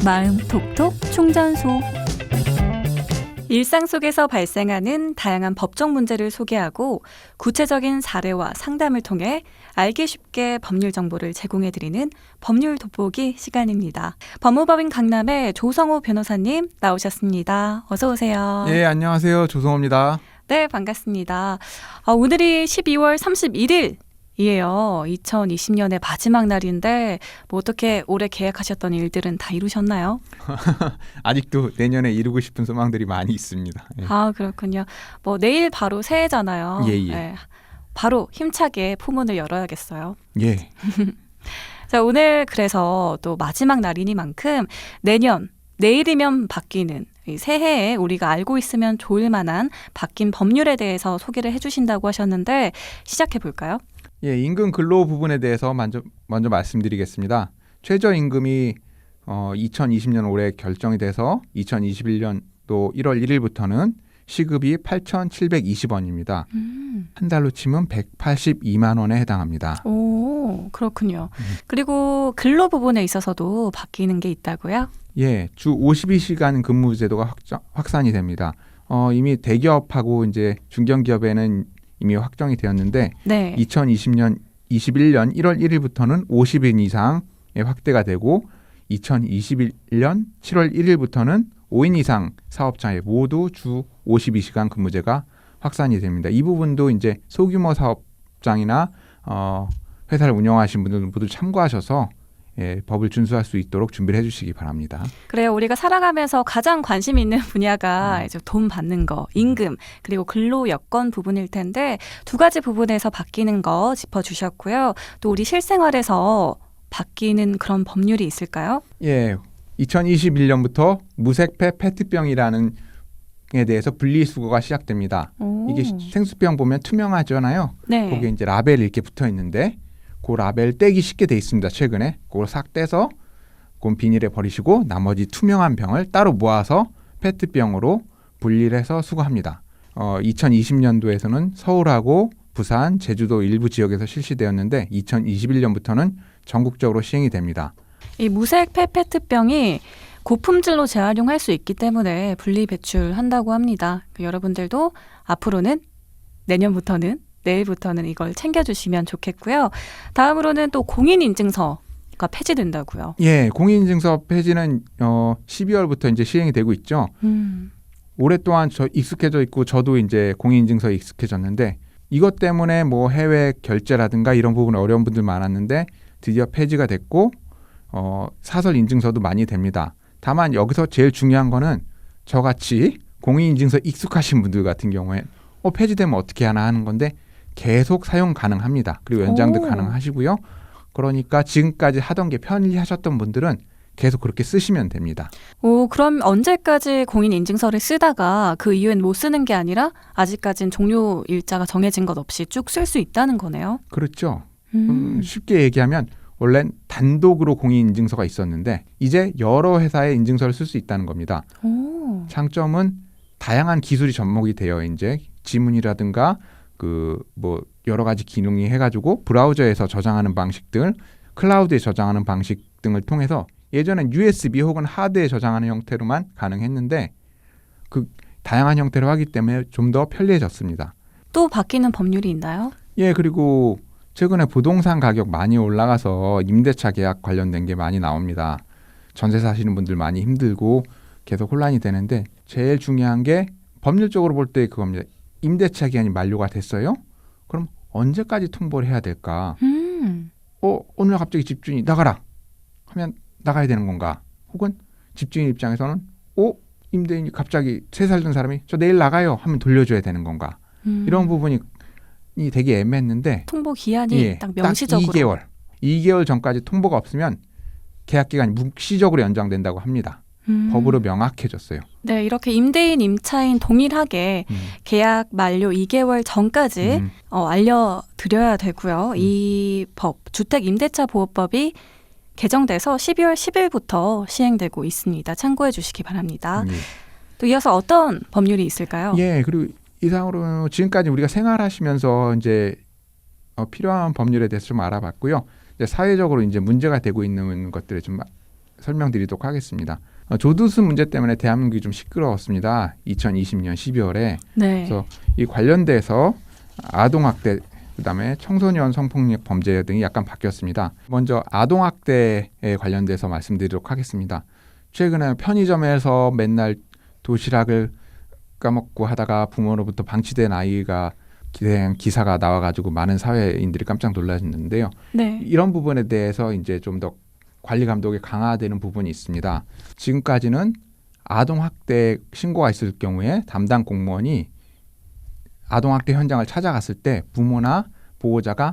마음 톡톡 충전소. 일상 속에서 발생하는 다양한 법적 문제를 소개하고 구체적인 사례와 상담을 통해 알기 쉽게 법률 정보를 제공해드리는 법률 돋보기 시간입니다. 법무법인 강남의 조성호 변호사님 나오셨습니다. 어서 오세요. 예, 안녕하세요. 조성호입니다. 네, 반갑습니다. 오늘이 12월 31일 이에요. 2020년의 마지막 날인데 뭐 어떻게 올해 계획하셨던 일들은 다 이루셨나요? 아직도 내년에 이루고 싶은 소망들이 많이 있습니다. 예. 아, 그렇군요. 뭐 내일 바로 새해잖아요. 예. 네, 바로 힘차게 포문을 열어야겠어요. 예. 자, 오늘 그래서 또 마지막 날이니만큼 내일이면 바뀌는 이 새해에 우리가 알고 있으면 좋을 만한 바뀐 법률에 대해서 소개를 해주신다고 하셨는데 시작해 볼까요? 예, 임금 근로 부분에 대해서 먼저 말씀드리겠습니다. 최저임금이 2020년 올해 결정이 돼서 2021년도 1월 1일부터는 시급이 8,720원입니다. 한 달로 치면 182만 원에 해당합니다. 오, 그렇군요. 그리고 근로 부분에 있어서도 바뀌는 게 있다고요? 예, 주 52시간 근무 제도가 확산이 됩니다. 이미 대기업하고 이제 중견기업에는 이미 확정이 되었는데 네. 2021년 1월 1일부터는 50인 이상의 확대가 되고 2021년 7월 1일부터는 5인 이상 사업장에 모두 주 52시간 근무제가 확산이 됩니다. 이 부분도 이제 소규모 사업장이나 회사를 운영하신 분들 모두 참고하셔서 법을 준수할 수 있도록 준비를 해주시기 바랍니다. 그래요. 우리가 살아가면서 가장 관심 있는 분야가 이제 돈 받는 거, 임금, 그리고 근로 여건 부분일 텐데 두 가지 부분에서 바뀌는 거 짚어주셨고요. 또 우리 실생활에서 바뀌는 그런 법률이 있을까요? 예, 2021년부터 무색폐 페트병이라는 에 대해서 분리수거가 시작됩니다. 이게 생수병 보면 투명하잖아요. 네. 거기에 이제 라벨이 이렇게 붙어 있는데 그 라벨 떼기 쉽게 돼 있습니다. 최근에 그걸 싹 떼서 그 비닐에 버리시고 나머지 투명한 병을 따로 모아서 페트병으로 분리를 해서 수거합니다. 2020년도에서는 서울하고 부산, 제주도 일부 지역에서 실시되었는데 2021년부터는 전국적으로 시행이 됩니다. 이 무색 페트병이 고품질로 재활용할 수 있기 때문에 분리 배출한다고 합니다. 여러분들도 앞으로는 내일부터는 이걸 챙겨주시면 좋겠고요. 다음으로는 또 공인인증서가 폐지된다고요. 예, 공인인증서 폐지는 12월부터 이제 시행이 되고 있죠. 오랫동안 익숙해져 있고 저도 이제 공인인증서에 익숙해졌는데 이것 때문에 뭐 해외 결제라든가 이런 부분에 어려운 분들 많았는데 드디어 폐지가 됐고 사설 인증서도 많이 됩니다. 다만 여기서 제일 중요한 거는 저같이 공인인증서 익숙하신 분들 같은 경우에 폐지되면 어떻게 하나 하는 건데 계속 사용 가능합니다. 그리고 연장도 가능하시고요. 그러니까 지금까지 하던 게 편리하셨던 분들은 계속 그렇게 쓰시면 됩니다. 그럼 언제까지 공인인증서를 쓰다가 그 이후엔 못 쓰는 게 아니라 아직까지는 종료 일자가 정해진 것 없이 쭉 쓸 수 있다는 거네요? 그렇죠. 쉽게 얘기하면 원래는 단독으로 공인인증서가 있었는데 이제 여러 회사의 인증서를 쓸 수 있다는 겁니다. 장점은 다양한 기술이 접목이 되어 이제 지문이라든가 뭐 여러 가지 기능이 해가지고 브라우저에서 저장하는 방식들, 클라우드에 저장하는 방식 등을 통해서 예전엔 USB 혹은 하드에 저장하는 형태로만 가능했는데 그 다양한 형태로 하기 때문에 좀 더 편리해졌습니다. 또 바뀌는 법률이 있나요? 예, 그리고 최근에 부동산 가격 많이 올라가서 임대차 계약 관련된 게 많이 나옵니다. 전세 사시는 분들 많이 힘들고 계속 혼란이 되는데 제일 중요한 게 법률적으로 볼 때 그겁니다. 임대차 기한이 만료가 됐어요? 그럼 언제까지 통보를 해야 될까? 오늘 갑자기 집주인이 나가라 하면 나가야 되는 건가? 혹은 집주인 입장에서는 임대인이 갑자기 3살 든 사람이 저 내일 나가요 하면 돌려줘야 되는 건가? 이런 부분이 되게 애매했는데 통보 기한이 딱 명시적으로 딱 2개월 전까지 통보가 없으면 계약 기간이 묵시적으로 연장된다고 합니다. 법으로 명확해졌어요. 네, 이렇게 임대인, 임차인 동일하게 계약 만료 2개월 전까지 알려드려야 되고요. 이 법, 주택임대차보호법이 개정돼서 12월 10일부터 시행되고 있습니다. 참고해 주시기 바랍니다. 또 이어서 어떤 법률이 있을까요? 예, 그리고 이상으로 지금까지 우리가 생활하시면서 이제 필요한 법률에 대해서 좀 알아봤고요. 이제 사회적으로 이제 문제가 되고 있는 것들을 좀 설명드리도록 하겠습니다. 조두순 문제 때문에 대한민국이 좀 시끄러웠습니다. 2020년 12월에. 네. 그래서 이 관련돼서 아동학대, 그다음에 청소년 성폭력 범죄 등이 약간 바뀌었습니다. 먼저 아동학대에 관련돼서 말씀드리도록 하겠습니다. 최근에 편의점에서 맨날 도시락을 까먹고 하다가 부모로부터 방치된 아이가 된 기사가 나와가지고 많은 사회인들이 깜짝 놀랐는데요. 네. 이런 부분에 대해서 이제 좀 더 관리 감독이 강화되는 부분이 있습니다. 지금까지는 아동학대 신고가 있을 경우에 담당 공무원이 아동학대 현장을 찾아갔을 때 부모나 보호자가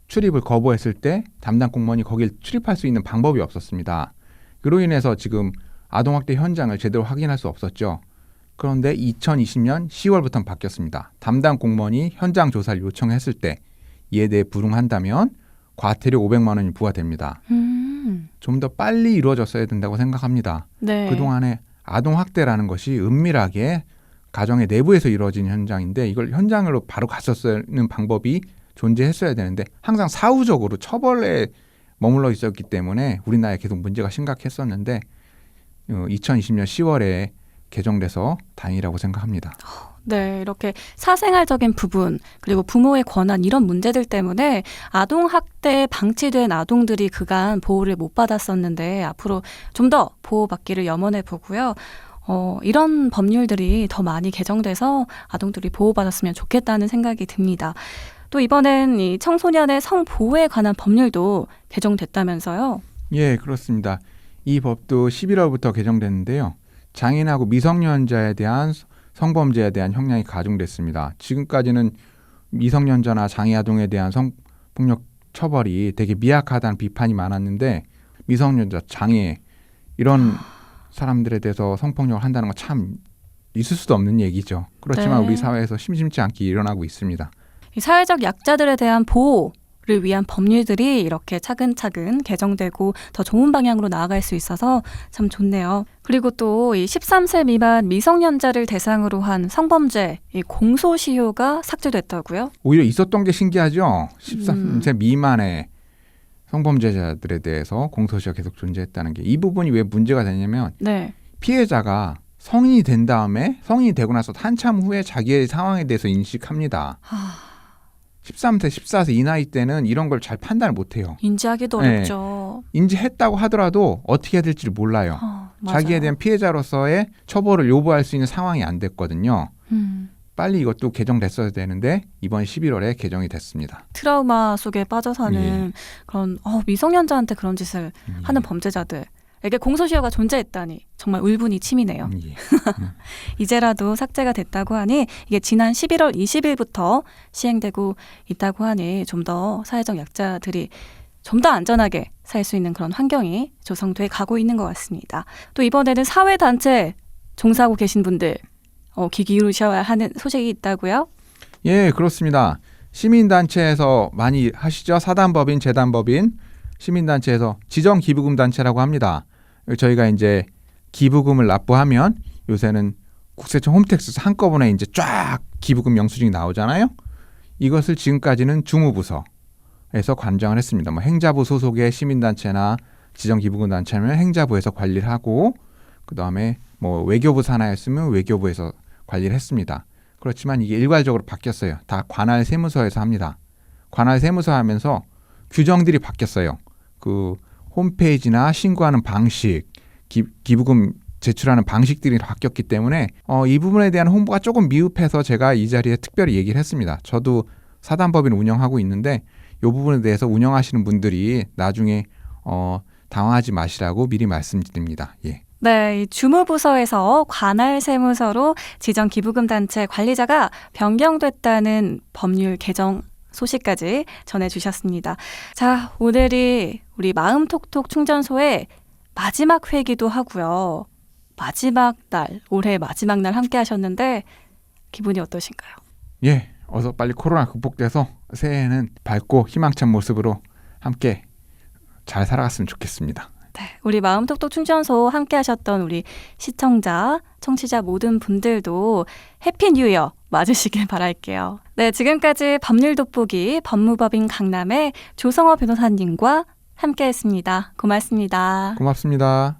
출입을 거부했을 때 담당 공무원이 거길 출입할 수 있는 방법이 없었습니다. 그로 인해서 지금 아동학대 현장을 제대로 확인할 수 없었죠. 그런데 2020년 10월부터는 바뀌었습니다. 담당 공무원이 현장 조사를 요청했을 때 이에 대해 불응한다면 과태료 500만 원이 부과됩니다. 좀 더 빨리 이루어졌어야 된다고 생각합니다. 네. 그동안에 아동학대라는 것이 은밀하게 가정의 내부에서 이루어진 현장인데 이걸 현장으로 바로 갔었는 방법이 존재했어야 되는데 항상 사후적으로 처벌에 머물러 있었기 때문에 우리나라에 계속 문제가 심각했었는데 2020년 10월에 개정돼서 다행이라고 생각합니다. 네, 이렇게 사생활적인 부분 그리고 부모의 권한 이런 문제들 때문에 아동학대에 방치된 아동들이 그간 보호를 못 받았었는데 앞으로 좀 더 보호받기를 염원해 보고요. 이런 법률들이 더 많이 개정돼서 아동들이 보호받았으면 좋겠다는 생각이 듭니다. 또 이번엔 이 청소년의 성보호에 관한 법률도 개정됐다면서요? 예, 그렇습니다. 이 법도 11월부터 개정됐는데요. 장애인하고 미성년자에 대한 성범죄에 대한 형량이 가중됐습니다. 지금까지는 미성년자나 장애 아동에 대한 성폭력 처벌이 되게 미약하다는 비판이 많았는데 미성년자, 장애 이런 사람들에 대해서 성폭력을 한다는 건 참 있을 수도 없는 얘기죠. 그렇지만 네. 우리 사회에서 심심치 않게 일어나고 있습니다. 이 사회적 약자들에 대한 보호를 위한 법률들이 이렇게 차근차근 개정되고 더 좋은 방향으로 나아갈 수 있어서 참 좋네요. 그리고 또 이 13세 미만 미성년자를 대상으로 한 성범죄 이 공소시효가 삭제됐다고요? 오히려 있었던 게 신기하죠. 13세 미만의 성범죄자들에 대해서 공소시효가 계속 존재했다는 게 이 부분이 왜 문제가 되냐면 네. 피해자가 성인이 된 다음에 성인이 되고 나서 한참 후에 자기의 상황에 대해서 인식합니다. 13세, 14세 이 나이 때는 이런 걸 잘 판단을 못해요. 인지하기도 네. 어렵죠. 인지했다고 하더라도 어떻게 해야 될지를 몰라요. 맞아요. 자기에 대한 피해자로서의 처벌을 요구할 수 있는 상황이 안 됐거든요. 빨리 이것도 개정됐어야 되는데 이번 11월에 개정이 됐습니다. 트라우마 속에 빠져 사는 그런 미성년자한테 그런 짓을 하는 범죄자들에게 공소시효가 존재했다니 정말 울분이 치미네요. 예. 이제라도 삭제가 됐다고 하니 이게 지난 11월 20일부터 시행되고 있다고 하니 좀 더 사회적 약자들이 좀 더 안전하게 살 수 있는 그런 환경이 조성돼 가고 있는 것 같습니다. 또 이번에는 사회단체 종사하고 계신 분들 귀 기울이셔야 하는 소식이 있다고요? 예, 그렇습니다. 시민단체에서 많이 하시죠. 사단법인, 재단법인, 시민단체에서 지정기부금 단체라고 합니다. 저희가 이제 기부금을 납부하면 요새는 국세청 홈택스에서 한꺼번에 이제 쫙 기부금 영수증이 나오잖아요. 이것을 지금까지는 주무부서에서 관장을 했습니다. 뭐 행자부 소속의 시민단체나 지정기부금 단체면 행자부에서 관리를 하고 그다음에 뭐 외교부 산하였으면 외교부에서 관리를 했습니다. 그렇지만 이게 일괄적으로 바뀌었어요. 다 관할 세무서에서 합니다. 관할 세무서 하면서 규정들이 바뀌었어요. 그 홈페이지나 신고하는 방식, 기부금 제출하는 방식들이 바뀌었기 때문에 이 부분에 대한 홍보가 조금 미흡해서 제가 이 자리에 특별히 얘기를 했습니다. 저도 사단법인 운영하고 있는데 이 부분에 대해서 운영하시는 분들이 나중에 당황하지 마시라고 미리 말씀드립니다. 예. 네, 이 주무부서에서 관할 세무서로 지정 기부금 단체 관리자가 변경됐다는 법률 개정 소식까지 전해주셨습니다. 자, 오늘이 우리 마음톡톡 충전소의 마지막 회기도 하고요. 마지막 날, 올해 마지막 날 함께 하셨는데 기분이 어떠신가요? 예, 어서 빨리 코로나 극복돼서 새해에는 밝고 희망찬 모습으로 함께 잘 살아갔으면 좋겠습니다. 네, 우리 마음톡톡 충전소 함께 하셨던 우리 시청자, 청취자 모든 분들도 해피 뉴 이어 맞으시길 바랄게요. 네, 지금까지 법률 돋보기 법무법인 강남의 조성호 변호사님과 함께 했습니다. 고맙습니다. 고맙습니다.